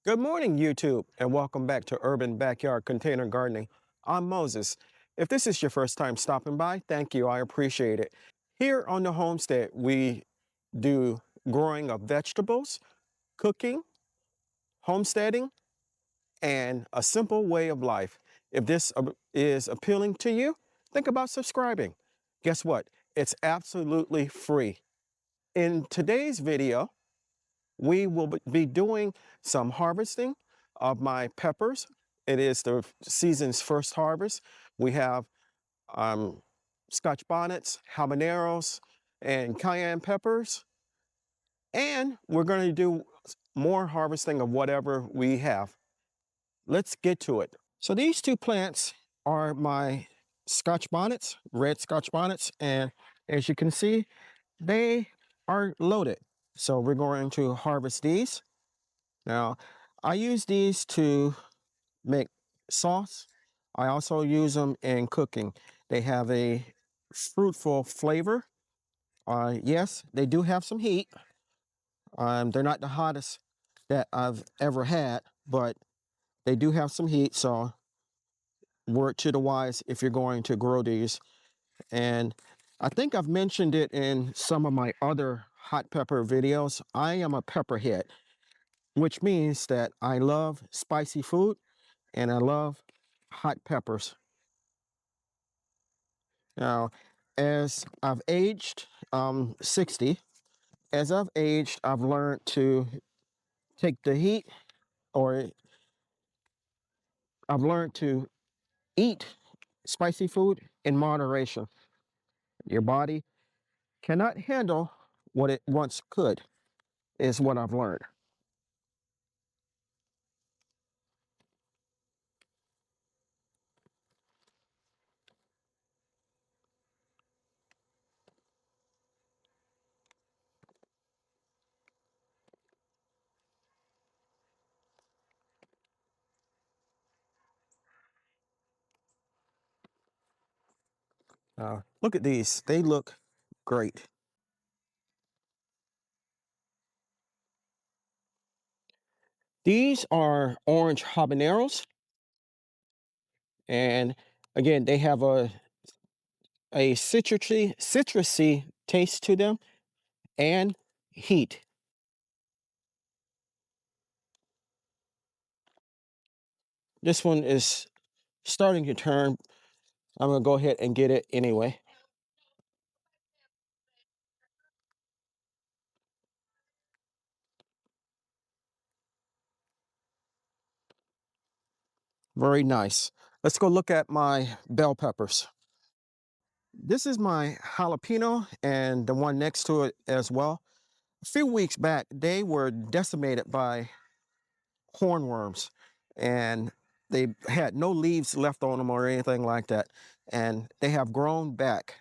Good morning, YouTube, and welcome back to Urban Backyard Container Gardening. I'm Moses. If this is your first time stopping by, thank you. I appreciate it. Here on the homestead, we do growing of vegetables, cooking, homesteading, and a simple way of life. If this is appealing to you, think about subscribing. Guess what? It's absolutely free. In today's video, we will be doing some harvesting of my peppers. It is the season's first harvest. We have Scotch bonnets, habaneros, and cayenne peppers. And we're going to do more harvesting of whatever we have. Let's get to it. So these two plants are my Scotch bonnets, red Scotch bonnets. And as you can see, they are loaded. So we're going to harvest these. Now, I use these to make sauce. I also use them in cooking. They have a fruitful flavor. Yes, they do have some heat. They're not the hottest that I've ever had, but they do have some heat. So, word to the wise if you're going to grow these. And I think I've mentioned it in some of my other hot pepper videos. I am a pepperhead, which means that I love spicy food and I love hot peppers. Now, as I've aged, 60, as I've aged, I've learned to take the heat, or I've learned to eat spicy food in moderation. Your body cannot handle what it once could, is what I've learned. Look at these, they look great. These are orange habaneros, and again, they have a citrusy taste to them and heat. This one is starting to turn. I'm gonna go ahead and get it anyway. Very nice. Let's go look at my bell peppers. This is my jalapeno and the one next to it as well. A few weeks back, they were decimated by hornworms, and they had no leaves left on them or anything like that. And they have grown back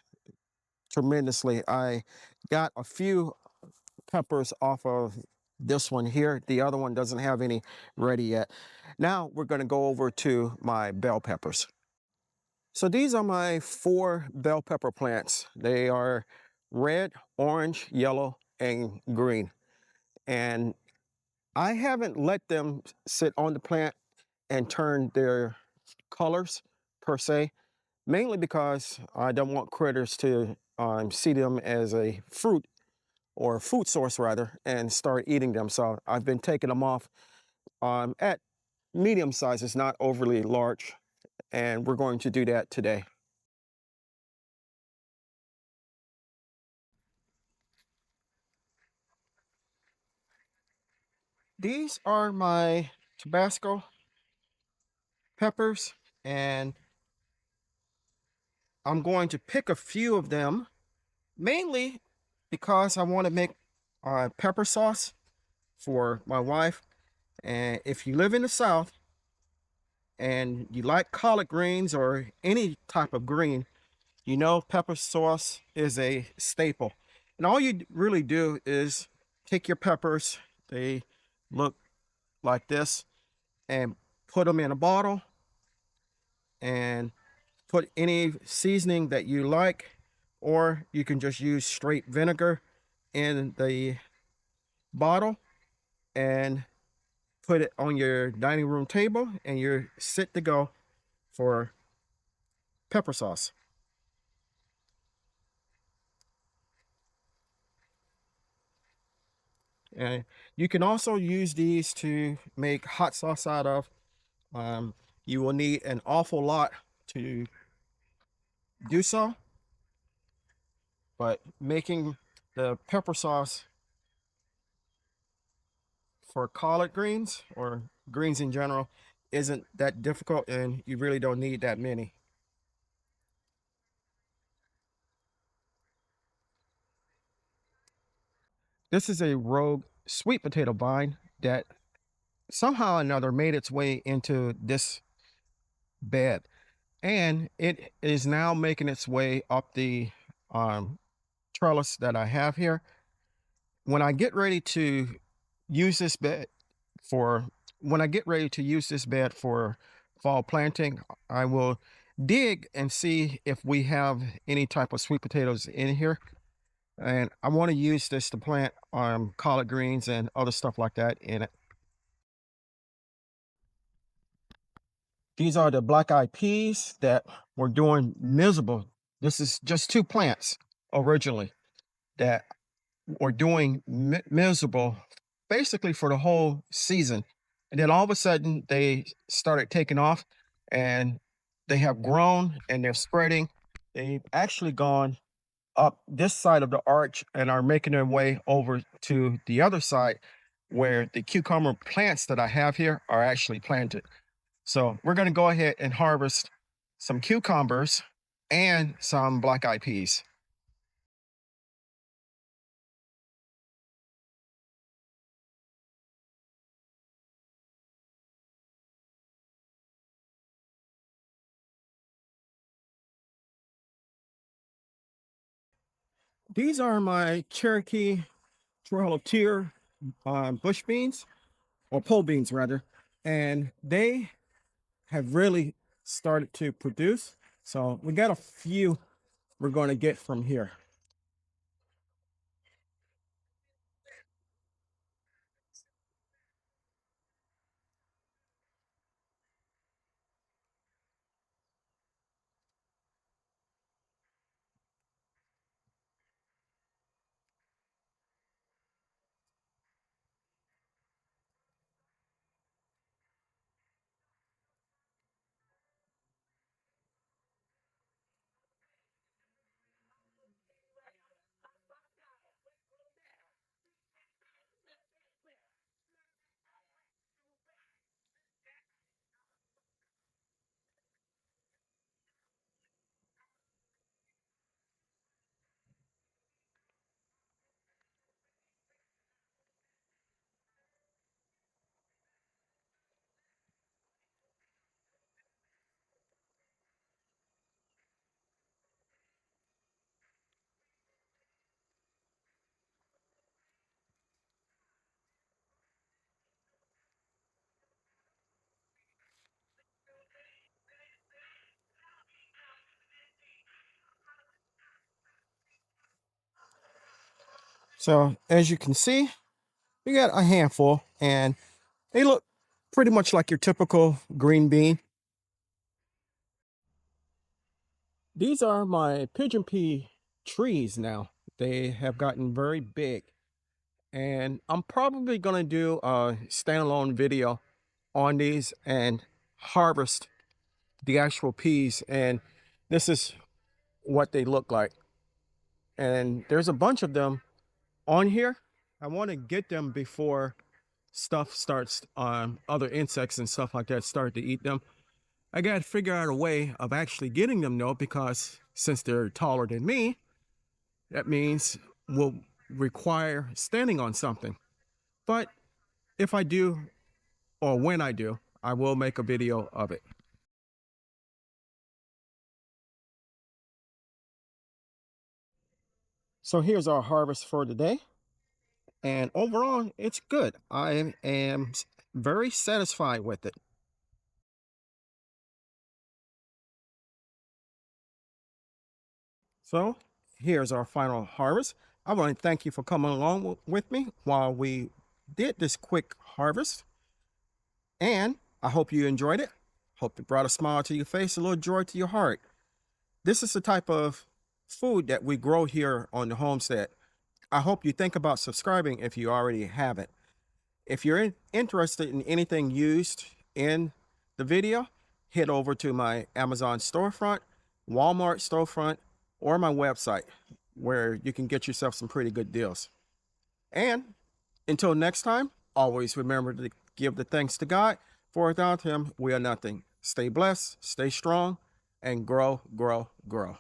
tremendously. I got a few peppers off of this one here. The other one doesn't have any ready yet. Now we're going to go over to my bell peppers. So these are my 4 bell pepper plants. They are red, orange, yellow, and green. And I haven't let them sit on the plant and turn their colors per se, mainly because I don't want critters to see them as a fruit or food source rather and start eating them. So I've been taking them off at medium sizes, not overly large, and we're going to do that today. These are my Tabasco peppers, and I'm going to pick a few of them, mainly because I want to make pepper sauce for my wife. And if you live in the South and you like collard greens or any type of green, you know pepper sauce is a staple. And all you really do is take your peppers, they look like this, and put them in a bottle and put any seasoning that you like, or you can just use straight vinegar in the bottle and put it on your dining room table, and you're set to go for pepper sauce. And you can also use these to make hot sauce out of. Um, you will need an awful lot to do so, but making the pepper sauce for collard greens or greens in general isn't that difficult, and you really don't need that many. This is a rogue sweet potato vine that somehow or another made its way into this bed, and it is now making its way up the um, trellis that I have here. When I get ready to use this bed for when I get ready to use this bed for fall planting, I will dig and see if we have any type of sweet potatoes in here. And I want to use this to plant collard greens and other stuff like that in it. These are the black eyed peas that were doing miserable. This is just two plants originally that were doing miserable basically for the whole season. And then all of a sudden they started taking off, and they have grown and they're spreading. They've actually gone up this side of the arch and are making their way over to the other side where the cucumber plants that I have here are actually planted. So we're going to go ahead and harvest some cucumbers and some black eyed peas. These are my Cherokee Trail tier bush beans, or pole beans rather, and they have really started to produce. So we got a few we're going to get from here. So as you can see, we got a handful, and they look pretty much like your typical green bean. These are my pigeon pea trees now. They have gotten very big, and I'm probably going to do a standalone video on these and harvest the actual peas. And this is what they look like. And there's a bunch of them on here. I want to get them before stuff starts, other insects and stuff like that start to eat them. I got to figure out a way of actually getting them though, because Since they're taller than me, that means we'll require standing on something. But if I do, or when I do, I will make a video of it. So here's our harvest for today. And overall, it's good. I am very satisfied with it. So here's our final harvest. I want to thank you for coming along with me while we did this quick harvest. And I hope you enjoyed it. Hope it brought a smile to your face, a little joy to your heart. This is the type of food that we grow here on the homestead. I hope you think about subscribing if you already haven't. If you're interested in anything used in the video, head over to my Amazon storefront, Walmart storefront, or my website where you can get yourself some pretty good deals. And until next time, always remember to give the thanks to God, for without Him, we are nothing. Stay blessed, stay strong, and grow, grow, grow.